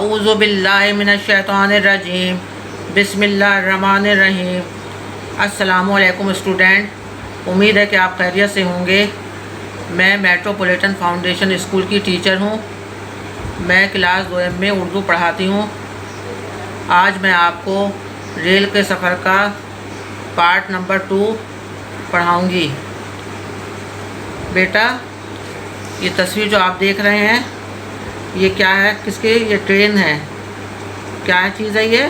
आऊज़ु बिल्लाहि मिनश शैतानिर रजीम बिस्मिल्लाहिर्रहमानिर्रहीम। अस्सलामु अलैकुम स्टूडेंट, उम्मीद है कि आप खैरियत से होंगे। मैं मेट्रोपॉलिटन फाउंडेशन स्कूल की टीचर हूँ। मैं क्लास 2M में उर्दू पढ़ाती हूँ। आज मैं आपको रेल के सफ़र का पार्ट नंबर 2 पढ़ाऊँगी। बेटा, ये तस्वीर जो आप देख रहे हैं ये क्या है? किसकी? ये ट्रेन है। क्या है चीज़ है? ये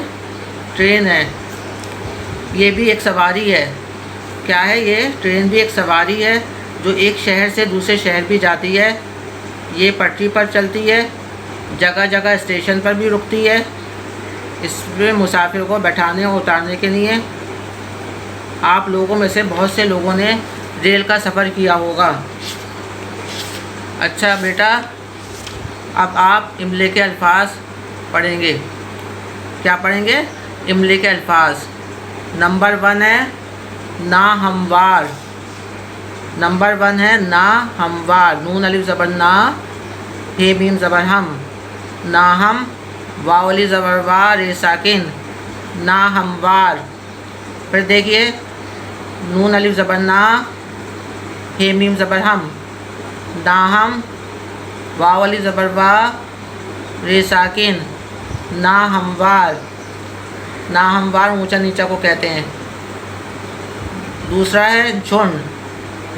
ट्रेन है। ये भी एक सवारी है। क्या है? ये ट्रेन भी एक सवारी है जो एक शहर से दूसरे शहर भी जाती है। ये पटरी पर चलती है, जगह जगह स्टेशन पर भी रुकती है। इसमें मुसाफिर को बैठाने और उतारने के लिए। आप लोगों में से बहुत से लोगों ने रेल का सफ़र किया होगा। अच्छा बेटा, अब आप इमले के अल्फाज पढ़ेंगे। क्या पढ़ेंगे? इमले के अल्फाज। नंबर 1 है ना हमवार। नंबर 1 है ना हमवार। नून अलिफ ज़बर ना, हे मीम ज़बर हम। ना हम, वाव अलिफ ज़बर वा, रे साकिन। ना हमवार। फिर देखिए, नून अलिफ ज़बर ना, हे मीम ज़बर हम। ना हम, वाव अलिफ ज़बर वा, रे साकिन। ना हमवार। ना हमवार ऊंचा नीचा को कहते हैं। दूसरा है झुंड।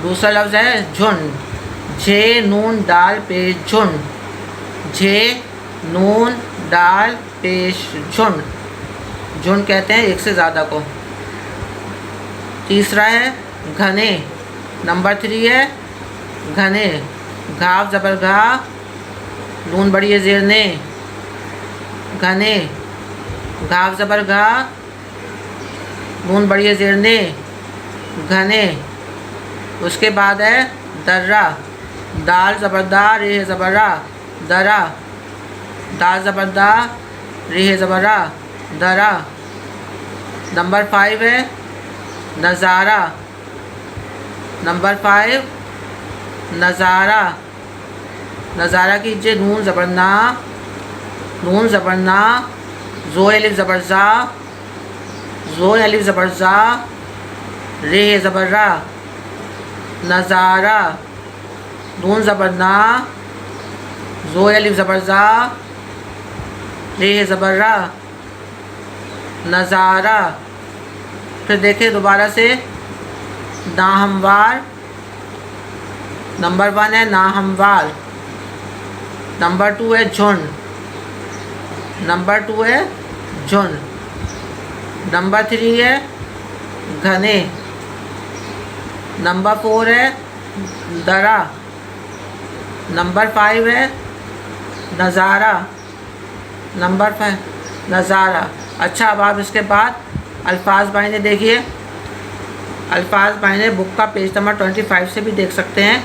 दूसरा लफ्ज़ है झुंड। झे नून दाल पेश झुंड। झे नून दाल पेश झुंड। झुंड कहते हैं एक से ज़्यादा को। तीसरा है घने। नंबर 3 है घने। घाव ज़बर घा, नून बड़ी ज़ेर ने। घने। घाव ज़बर घा, नून बड़ी ज़ेर ने। घने। उसके बाद है दर्रा। दाल ज़बरदा, रे ज़बरा, दरा। दाल ज़बरदा, रे ज़बरा, दरा। नंबर 5 है नज़ारा। नंबर 5 नज़ारा। नज़ारा कीजिए। नून ज़बर ना, नून ज़बर ना, ज़ोए अलिफ ज़बर ज़ा, ज़ोए अलिफ ज़बर ज़ा, रे ज़बर रा, नज़ारा। नून ज़बर ना, ज़ोए अलिफ ज़बर ज़ा, रे ज़बर रा, नज़ारा। फिर देखिए दोबारा से नाहमवार। नंबर 1 है नाहमवार। नंबर 2 है झुंड। नंबर 2 है झुंड। नंबर 3 है घने। नंबर 4 है दरा। नंबर 5 है नज़ारा। नंबर 5 नज़ारा। अच्छा, अब आप इसके बाद अल्फाज मायने देखिए। अल्फाज मायने बुक का पेज नंबर 25 से भी देख सकते हैं।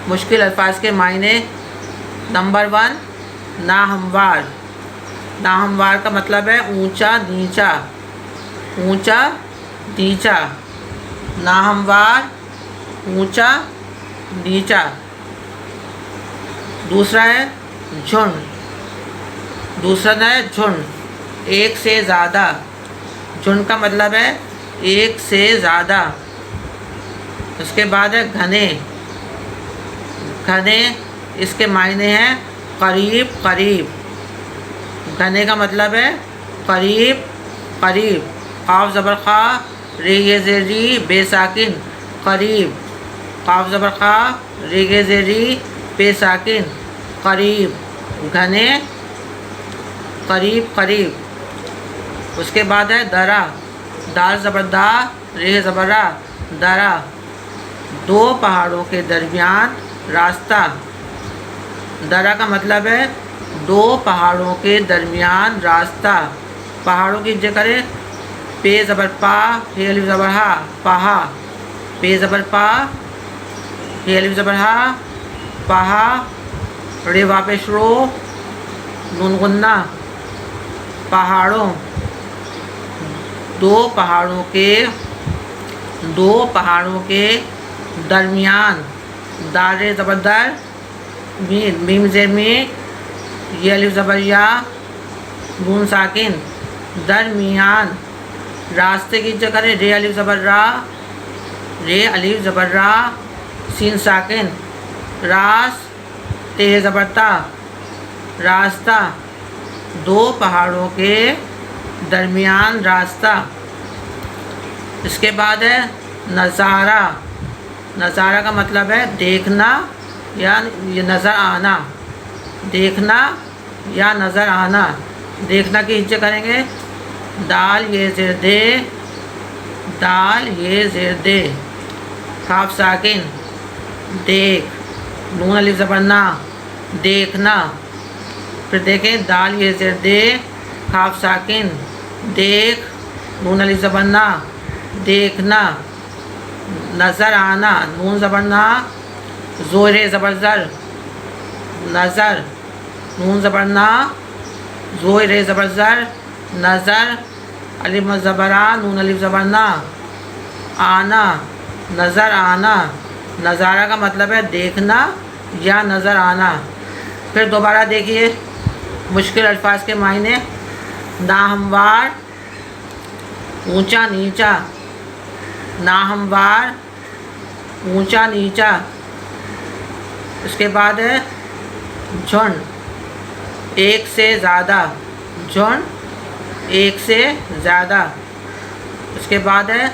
मुश्किल अल्फाज के मायने। नंबर 1 नाहमवार। नाहमवार का मतलब है ऊंचा नीचा। ऊंचा नीचा। नाहमवार ऊंचा नीचा। दूसरा है झुंड। दूसरा है झुंड, एक से ज़्यादा। झुंड का मतलब है एक से ज़्यादा। उसके बाद है घने। घने इसके मायने हैं करीब करीब। घने का मतलब है करीब करीब। क़ाफ़ ज़बर ख़ा, रे ये ज़ेरी, बेसाकिन, करीब। क़ाफ़ ज़बर ख़ा, रे ये ज़ेरी, बेसाकिन, करीब। घने, करीब करीब। उसके बाद है दरा। दाल ज़बर दा, रे ज़बरा, दरा। दो पहाड़ों के दरमियान रास्ता। दरा का मतलब है दो पहाड़ों के दरमियान रास्ता। पहाड़ों की जगह करें पे ज़बर पा, हे अलिफ ज़बर हा, पहा। पे ज़बर पा, हे अलिफ ज़बर हा, पहा। रे वापेश रो, नून गुन्ना, पहाड़ों। दो पहाड़ों के दरमियान। दारे ज़बरदर, मीम ज़ेर में, ये अलिफ ज़बर या, नून साकिन, दरमियान, रास्ते की जगह करें रे अलिफ ज़बर रा, रे अलिफ ज़बर रा, सीन साकिन, रास, ते ज़बर ता, रास्ता, दो पहाड़ों के दरमियान रास्ता। इसके बाद है नज़ारा। नज़ारा का मतलब है देखना या नज़र आना, देखना या नज़र आना। देखना की हिज्जे करेंगे दाल ये ज़ेर दे, दाल ये ज़ेर दे, काफ साकिन, देख, नून अलिफ ज़बर ना, देखना। फिर देखें दाल ये ज़ेर दे, काफ साकिन, देख, नून अलिफ ज़बर ना, देखना। नज़र आना, नून ज़बर ना, ज़ोरे ज़बर ज़र, नज़र, नून ज़बर ना, ज़ोरे ज़बर ज़र, नज़र, अलिफ ज़बरा, नून अलिफ ज़बर ना, आना, नज़र आना। नज़ारा का मतलब है देखना या नज़र आना। फिर दोबारा देखिए मुश्किल अल्फाज के मायने। नाहमवार, ऊंचा नीचा, नाहमवार, ऊंचा नीचा। उसके बाद है झुंड, एक से ज़्यादा, झुंड, एक से ज़्यादा। उसके बाद है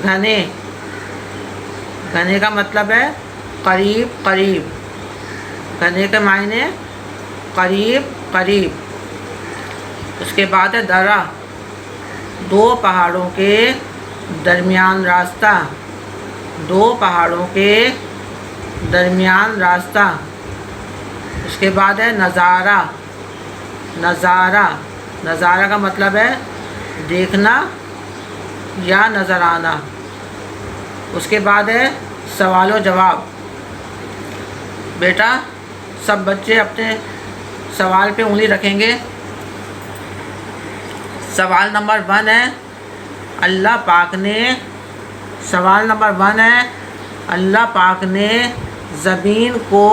घने, घने का मतलब है करीब करीब, घने के मायने करीब करीब। उसके बाद है दरा, दो पहाड़ों के दरमियान रास्ता, दो पहाड़ों के दरमियान रास्ता। उसके बाद है नज़ारा। नज़ारा, नज़ारा का मतलब है देखना या नज़र आना। उसके बाद है सवाल व जवाब। बेटा सब बच्चे अपने सवाल पे उंगली रखेंगे। सवाल नंबर 1 है अल्लाह पाक ने, सवाल नंबर 1 है अल्लाह पाक ने ज़मीन को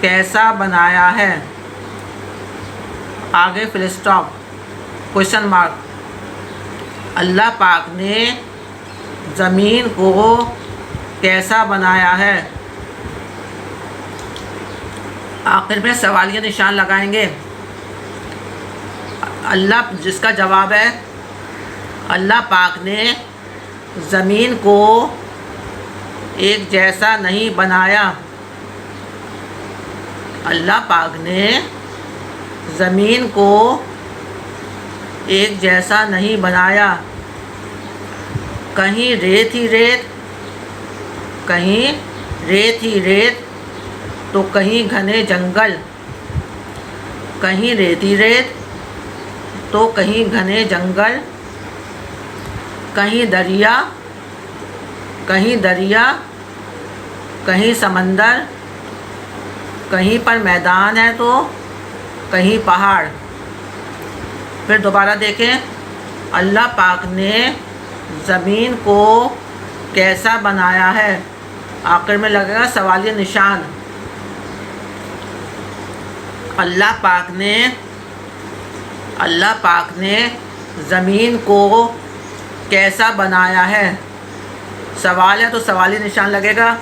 कैसा बनाया है। आगे फुल स्टॉप, क्वेश्चन मार्क। अल्लाह पाक ने ज़मीन को कैसा बनाया है। आखिर में सवालिया निशान लगाएंगे। अल्लाह, जिसका जवाब है अल्लाह पाक ने ज़मीन को एक जैसा नहीं बनाया। अल्लाह पाक ने ज़मीन को एक जैसा नहीं बनाया। कहीं रेत ही रेत, कहीं रेत ही रेत, तो कहीं घने जंगल, कहीं रेत ही रेत तो कहीं घने जंगल, कहीं दरिया, कहीं दरिया, कहीं समंदर, कहीं पर मैदान है तो कहीं पहाड़। फिर दोबारा देखें, अल्लाह पाक ने ज़मीन को कैसा बनाया है। आखिर में लगेगा सवालिया निशान। अल्लाह पाक ने ज़मीन को कैसा बनाया है। सवाल है तो सवालिया निशान लगेगा।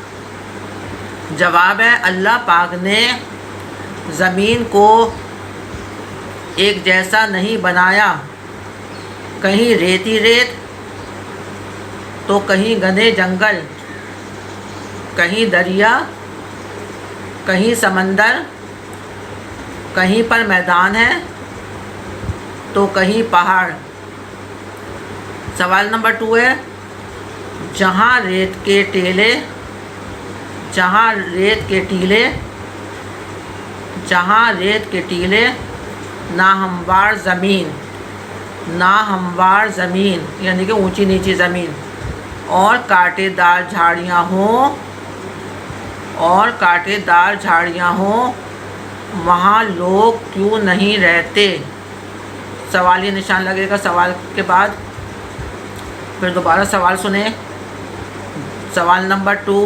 जवाब है अल्लाह पाक ने ज़मीन को एक जैसा नहीं बनाया। कहीं रेती रेत तो कहीं घने जंगल, कहीं दरिया, कहीं समंदर, कहीं पर मैदान है तो कहीं पहाड़। सवाल नंबर 2 है जहाँ रेत के टीले, जहाँ रेत के टीले, जहाँ रेत के टीले, नाहमवार ज़मीन, नाहमवार ज़मीन यानी कि ऊंची नीची ज़मीन, और कांटेदार झाड़ियाँ हों, और कांटेदार झाड़ियाँ हों, वहाँ लोग क्यों नहीं रहते। सवालिया निशान लगेगा सवाल के बाद। फिर दोबारा सवाल सुने। सवाल नंबर 2,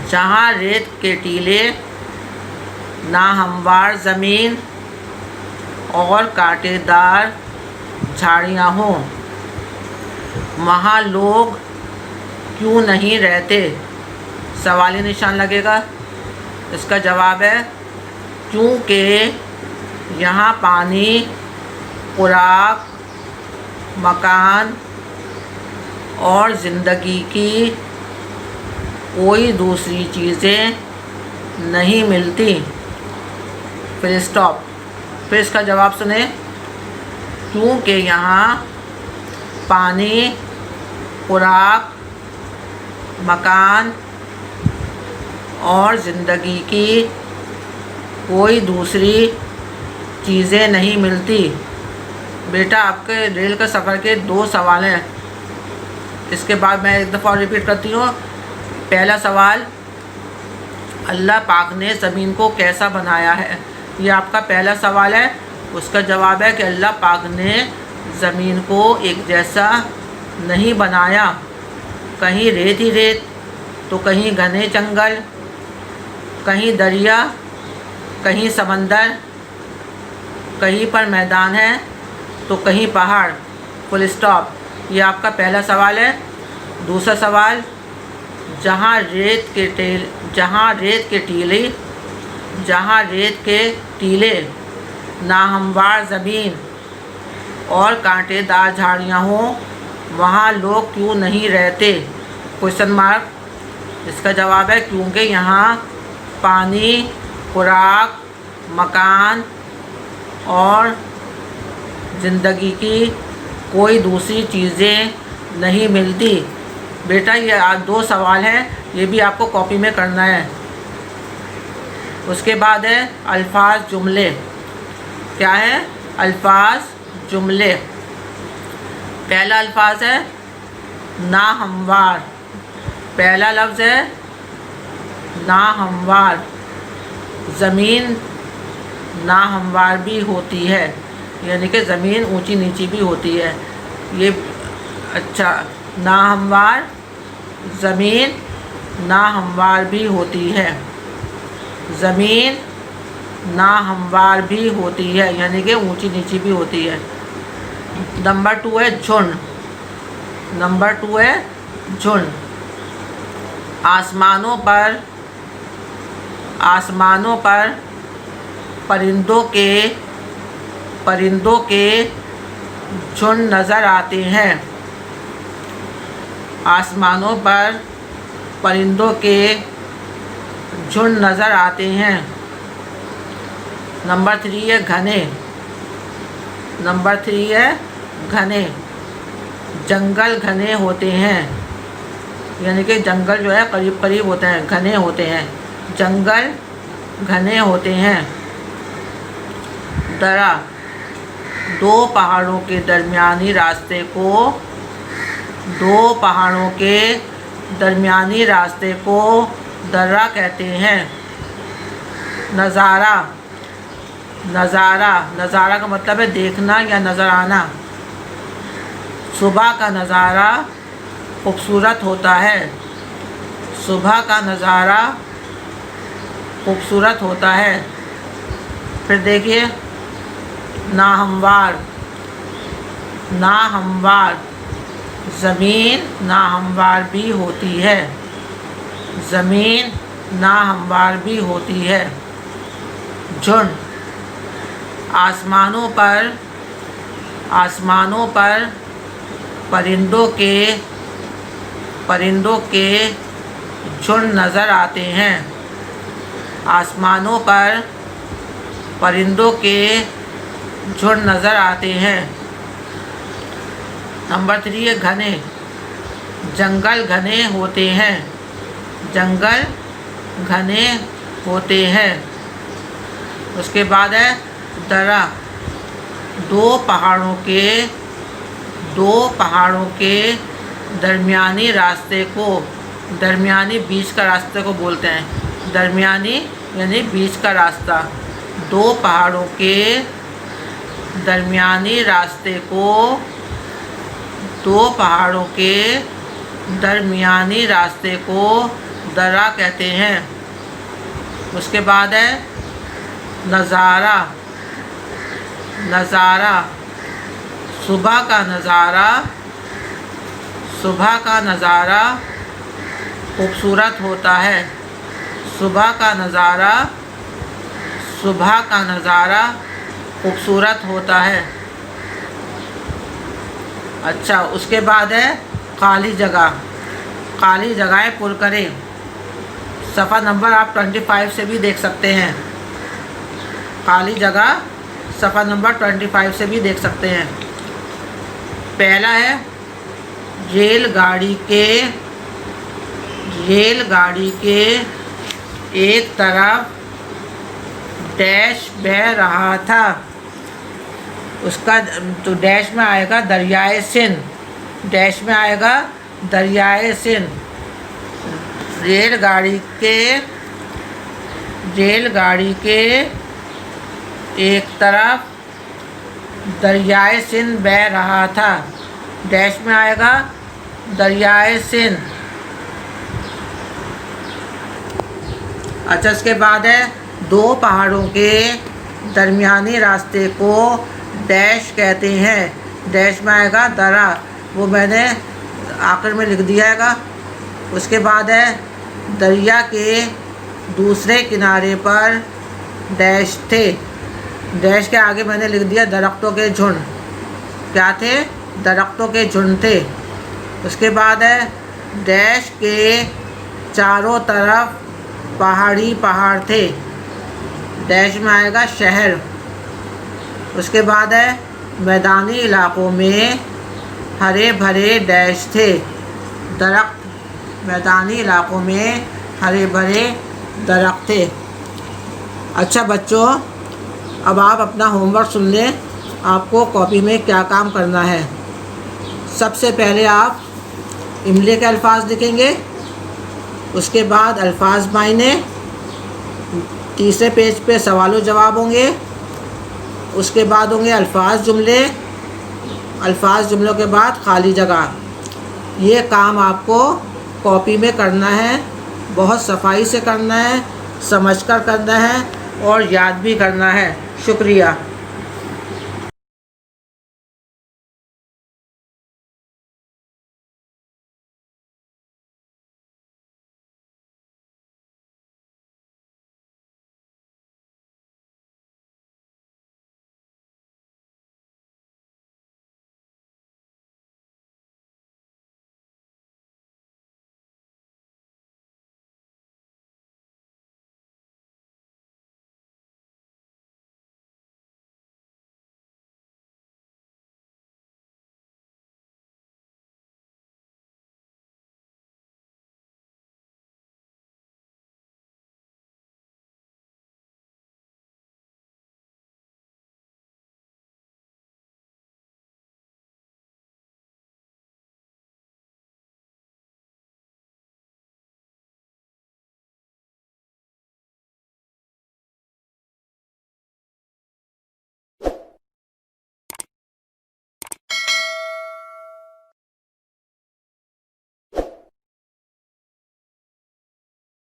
जहाँ रेत के टीले, नाहमवार ज़मीन, और कांटेदार झाड़ियाँ हों, वहाँ लोग क्यों नहीं रहते? सवाली निशान लगेगा। इसका जवाब है क्योंकि यहाँ पानी, खुराक, मकान और ज़िंदगी की कोई दूसरी चीज़ें नहीं मिलती। फिर स्टॉप। फिर इसका जवाब सुने। क्योंकि यहाँ पानी, खुराक, मकान और ज़िंदगी की कोई दूसरी चीज़ें नहीं मिलती। बेटा, आपके रेल का सफ़र के 2 सवाल हैं। इसके बाद मैं एक दफ़ा रिपीट करती हूँ। पहला सवाल, अल्लाह पाक ने ज़मीन को कैसा बनाया है? ये आपका पहला सवाल है। उसका जवाब है कि अल्लाह पाक ने ज़मीन को एक जैसा नहीं बनाया। कहीं रेत ही रेत, तो कहीं घने जंगल, कहीं दरिया, कहीं समंदर, कहीं पर मैदान है तो कहीं पहाड़। Full stop. ये आपका पहला सवाल है। दूसरा सवाल, जहाँ रेत के टीले, नाहमवार ज़मीन और कांटेदार झाड़ियाँ हों, वहाँ लोग क्यों नहीं रहते? Question mark. इसका जवाब है क्योंकि यहाँ पानी, खुराक, मकान और ज़िंदगी की कोई दूसरी चीज़ें नहीं मिलती। बेटा, ये 2 सवाल हैं, ये भी आपको कॉपी में करना है। उसके बाद है अल्फाज जुमले। क्या है? अल्फाज जुमले। पहला अल्फाज है नाहमवार। पहला लफ्ज़ है नाहमवार। ज़मीन नाहमवार भी होती है, यानी कि ज़मीन ऊंची नीची भी होती है। ये अच्छा, नाहमवार ज़मीन नाहमवार भी होती है। ज़मीन नाहमवार भी होती है, यानी कि ऊंची नीची भी होती है। नंबर 2 है झुंड। नंबर 2 है झुंड। आसमानों पर परिंदों के झुंड नज़र आते हैं। आसमानों पर परिंदों के झुंड नज़र आते हैं। नंबर 3 है घने। नंबर 3 है घने। जंगल घने होते हैं, यानी कि जंगल जो है करीब करीब होते हैं, घने होते हैं। जंगल घने होते हैं। दर्रा, 2 पहाड़ों के दरमियानी रास्ते को दर्रा कहते हैं। नज़ारा का मतलब है देखना या नज़र आना। सुबह का नज़ारा खूबसूरत होता है। सुबह का नज़ारा खूबसूरत होता है। फिर देखिए नाहमवार। ज़मीन नाहमवार भी होती है। ज़मीन नाहमवार भी होती है। झुंड, आसमानों पर परिंदों के झुंड नज़र आते हैं। आसमानों पर परिंदों के झुंड नज़र आते हैं। नंबर 3 है घने। जंगल घने होते हैं। जंगल घने होते हैं। उसके बाद है दर्रा, 2 पहाड़ों के दरमियानी रास्ते को, दरमियानी बीच का रास्ते को बोलते हैं। दरमियानी यानी बीच का रास्ता। 2 पहाड़ों के दरमियानी रास्ते को दर्रा कहते हैं। उसके बाद है नज़ारा। नज़ारा, सुबह का नज़ारा, सुबह का नज़ारा खूबसूरत होता है। सुबह का नज़ारा, सुबह का नज़ारा खूबसूरत होता है। अच्छा, उसके बाद है खाली जगह। खाली जगहें पुर करें। सफ़ा नंबर आप 25 से भी देख सकते हैं। खाली जगह सफ़ा नंबर 25 से भी देख सकते हैं। पहला है रेलगाड़ी के एक तरफ डैश बह रहा था। उसका तो डैश में आएगा दरियाए सिंध। डैश में आएगा दरियाए सिंध। रेलगाड़ी के एक तरफ दरियाए सिंध बह रहा था। डैश में आएगा दरियाए सिंध। अच्छा, इसके बाद है दो पहाड़ों के दरमियानी रास्ते को डैश कहते हैं। डैश में आएगा दरा। वो मैंने आखिर में लिख दिया हैगा। उसके बाद है दरिया के दूसरे किनारे पर डैश थे। डैश के आगे मैंने लिख दिया दरख्तों के झुंड। क्या थे? दरख्तों के झुंड थे। उसके बाद है डैश के चारों तरफ पहाड़ी पहाड़ थे। डैश में आएगा शहर। उसके बाद है मैदानी इलाकों में हरे भरे डैश थे। दरख्त। मैदानी इलाकों में हरे भरे दरख्त थे। अच्छा बच्चों, अब आप अपना होमवर्क सुन लें। आपको कॉपी में क्या काम करना है। सबसे पहले आप इमले के अल्फाज लिखेंगे। उसके बाद अल्फाज मायने। तीसरे पेज पे सवालों जवाब होंगे। उसके बाद होंगे अल्फाज जुमले। अल्फाज जुमलों के बाद खाली जगह। ये काम आपको कॉपी में करना है। बहुत सफाई से करना है, समझकर करना है और याद भी करना है। शुक्रिया।